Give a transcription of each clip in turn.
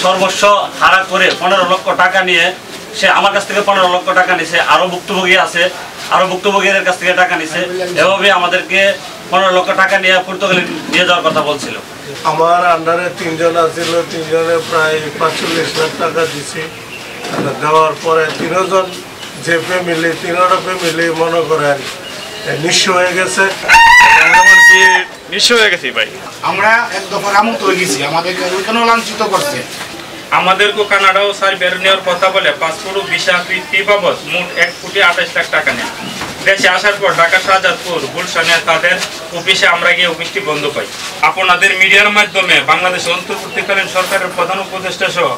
সর্বস্ব হারা করে 15 লক্ষ টাকা নিয়ে সে আমার কাছ থেকে 15 লক্ষ টাকা নিছে, আরো ভুক্তভোগী আছে, আরো ভুক্তভোগীদের কাছ থেকে টাকা নিছে। এভাবে আমাদেরকে 15 লক্ষ টাকা নিয়ে পর্তুগালে নিয়ে যাওয়ার কথা বলছিল। আমার আন্ডারে 3 জন আছিল, 3 জনে প্রায় 45 লাখ টাকা দিছি। দেওয়ার পরে 3 জন যে ফ্যামিলি, 3টা ফ্যামিলি মনে করেন নিঃস্ব হয়ে গেছে। নিঃস্ব হয়ে গেছি ভাই, আমরা এক দফা আমন্ত্রণ হয়ে গেছি, আমাদেরকে ওইখানেও লাঞ্ছিত করছে। আমাদেরকে কানাডা ও সার্বিয়ার নেওয়ার কথা বলে পাসপোর্ট ও ভিসা ফি বাবদ মোট 1,28 লাখ টাকা নেয়। দেশে আসার পর ঢাকা শাহজাদপুর গুলশানে তাদের অফিসে আমরা গিয়ে অফিসটি বন্ধ পাই। আপনাদের মিডিয়ার মাধ্যমে বাংলাদেশের অন্তর্বর্তীকালীন সরকারের প্রধান উপদেষ্টা সহ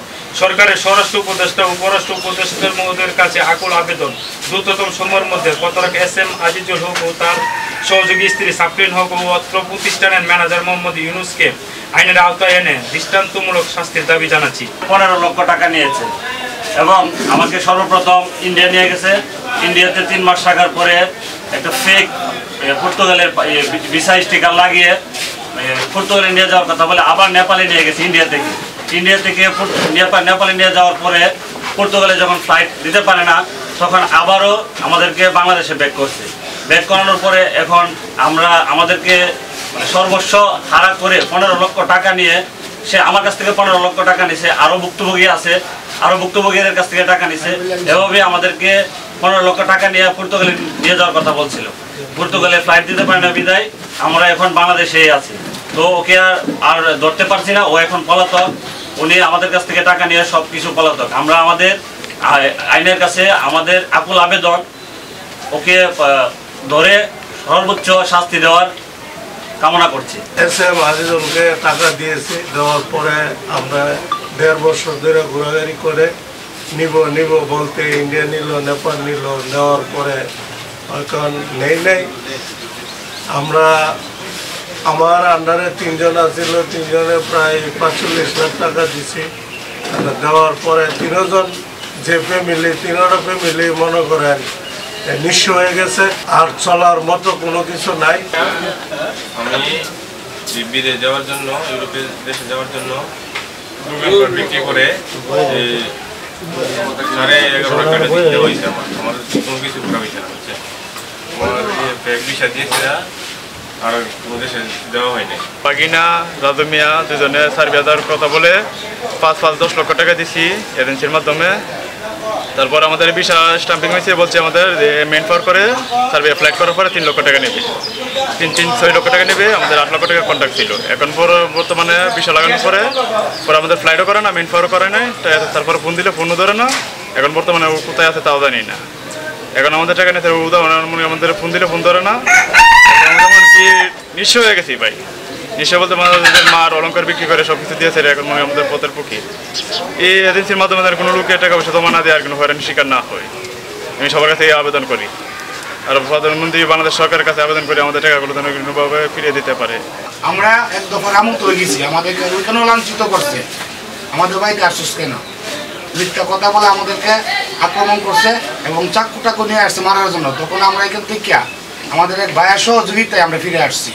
সরকারের স্বরাষ্ট্র উপদেষ্টা ও পররাষ্ট্র উপদেষ্টার মহোদয়ের কাছে আকুল আবেদন, দ্রুততম সময়ের মধ্যে প্রতারক SM আজিজুল হক ও তার সহযোগী স্ত্রী সাফরিন হক ও অত্র প্রতিষ্ঠানের ম্যানেজার মোহাম্মদ ইউনুসকে আইনের আওতায় এনে দৃষ্টান্তমূলক শাস্তির দাবি জানাচ্ছি। 15 লক্ষ টাকা নিয়েছে এবং আমাকে সর্বপ্রথম ইন্ডিয়া নিয়ে গেছে। ইন্ডিয়াতে 3 মাস থাকার পরে একটা ফেক পর্তুগালের ভিসা স্টিকার লাগিয়ে পর্তুগালে নিয়ে যাওয়ার কথা বলে আবার নেপালে নিয়ে গেছে। ইন্ডিয়া থেকে নেপালে নিয়ে যাওয়ার পরে পর্তুগালে যখন ফ্লাইট দিতে পারে না, তখন আবারও আমাদেরকে বাংলাদেশে ব্যাক করছে। ব্যাক করানোর পরে এখন আমাদেরকে সর্বস্ব হারা করে 15 লক্ষ টাকা নিয়ে সে আমার কাছ থেকে 15 লক্ষ টাকা নিছে, আরো ভুক্তভোগী আছে, আরো ভুক্তভোগীদের কাছ থেকে টাকা নিছে। এভাবে আমাদেরকে 15 লক্ষ টাকা নিয়ে পর্তুগালে নিয়ে যাওয়ার কথা বলছিল। পর্তুগালে ফ্লাইট দিতে পারে না বিদায় আমরা এখন বাংলাদেশেই আছি। তো ওকে আর ধরতে পারছি না, ও এখন পলাতক। উনি আমাদের কাছ থেকে টাকা নিয়ে সব কিছু পলাতক। আমরা আমাদের আইনের কাছে আমাদের আকুল আবেদন, ওকে ধরে সর্বোচ্চ শাস্তি দেওয়ার কামনা করছি। SM আজিজুলকে টাকা দিয়েছি, দেওয়ার পরে আমরা 1.5 বছর ধরে ঘোরাঘুরি করে নিব বলতে ইন্ডিয়া নিল, নেপাল নিল, নেওয়ার পরে এখন নেই। আমার আন্ডারে 3 জন আছিল, 3 জনে প্রায় 45 লাখ টাকা দিছি। দেওয়ার পরে 3 জন যে ফ্যামিলি, 3টা ফ্যামিলি মনে করেন নিঃস্ব হয়ে গেছে, আর চলার মতো কোনো কিছু নাই। আমি বিদেশে যাওয়ার জন্য, ইউরোপের দেশে যাওয়ার জন্য বিক্রি করে 11.5 লাখ টাকা দিতে হয়েছে। আমার কোনো কিছু করা হয়েছে না, হচ্ছে আমার ভিসা দিয়েছে আর কোনো দেশে দেওয়া হয়নি। বাগিনা রাজু মিয়া দুজনে সার্বিয়া যাওয়ার কথা বলে 5-10 লক্ষ টাকা দিছি এজেন্সির মাধ্যমে। তারপর আমাদের ভিসা স্টাম্পিং হয়েছে, বলছে আমাদের মেন পাওয়ার করে সার্বিয়া ফ্লাইট করার পরে 3 লক্ষ টাকা নেবে, 6 লক্ষ টাকা নেবে। আমাদের 8 লক্ষ টাকা কন্ট্যাক্ট ছিল। এখন বর্তমানে ভিসা লাগানোর পরে আমাদের ফ্লাইটও করে না, মেন পাওয়ারও করে নাই। তারপরে ফোন দিলে ফোনও ধরে না। এখন বর্তমানে কোথায় আছে তাও জানি না। এখন আমাদের টাকা নিতে আমাদের ফোন দিলে ফোন ধরে না। যেমন কি নিঃস্ব হয়ে গেছি ভাই, নিঃস্ব বলতে আমাদের মার অলঙ্কার বিক্রি করে সব কিছু দিয়েছে। এখন মনে আমাদের পথের পক্ষে এই এজেন্সির মাধ্যমে কোনো লোকের টাকা পয়সা জমা না দিয়ে আর কোনো হয়রানির শিকার না হয়, আমি সবার কাছে আবেদন করি। আর প্রধানমন্ত্রী বাংলাদেশ সরকারের কাছে আবেদন করি আমাদের টাকাগুলো যেন কোনোভাবে ফিরিয়ে দিতে পারে। আমরা এক দফা আমন্ত্রণ হয়ে গেছি, আমাদেরকে ওইখানেও লাঞ্ছিত করছে। আমাদের বাড়িতে আসছিস কেন, মিথ্যা কথা বলে আমাদেরকে আক্রমণ করছে এবং চাকু নিয়ে আসছে মারার জন্য। তখন আমরা এখান থেকে আমাদের এক ভাইয়ের সহযোগিতায় আমরা ফিরে আসছি।